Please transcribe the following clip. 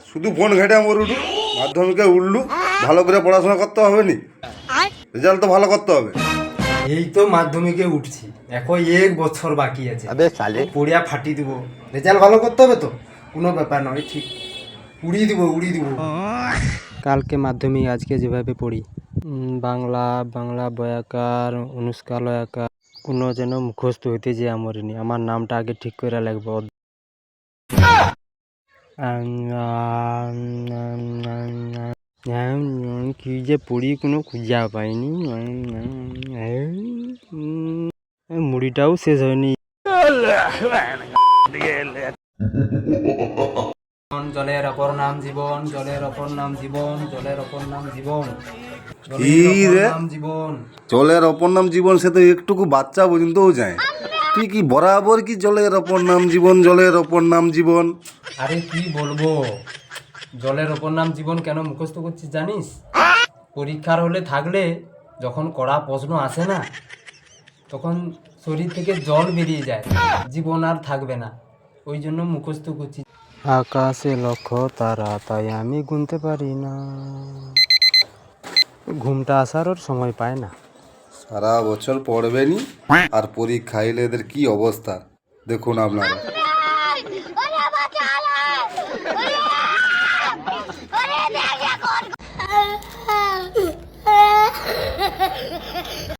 শুধু ফোন ঘেটে মরুলু, মাধ্যমিকে উঠলু, ভালো করে পড়াশোনা করতে হবে নি, রেজাল্ট তো ভালো করতে হবে। এই তো মাধ্যমিকে উঠছি, এখন 1 বছর বাকি আছে। পড়িয়া ফাটি দিব, রেজাল্ট ভালো করতে হবে তো, কোনো ব্যাপার নয়, ঠিক উড়িয়ে দিব। কালকে মাধ্যমিক, আজকে যেভাবে পড়ি, বাংলা বাংলা বয়াকার অনুষ্কালয়াকার কোনো যেন মুখস্থ হইতে যে আমরিনি। আমার নামটা আগে ঠিক করে লাগবো। কি যে পড়ি কোনো খুঁজা পাইনি, মুড়িটাও শেষ হয়নি। জলের অপর নাম জীবন, জলের অপর নাম জীবন, জলের অপর নাম জীবন, কি রে, জীবন। জলের অপর নাম জীবন, সে তো একটুকু বাচ্চা পর্যন্তও যায়। তুই কি বরাবর কি জলের অপর নাম জীবন, জলের অপর নাম জীবন? আরে কি বলবো, জলের অপর নাম জীবন কেন মুখস্থ করছিস জানিস? পরীক্ষার হলে থাকলে যখন কড়া প্রশ্ন আসে না, তখন শরীর থেকে জল বেরিয়ে যায়, জীবন আর থাকবে না, ওই জন্য মুখস্থ করছি। আকাশে লক্ষ তারা, তাই আমি গুনতে পারি না। ঘুমটা আসারও সময় পায় না। সারা বছর পড়বে নি, আর পরীক্ষা এলে এদের কি অবস্থা দেখুন আপনারা।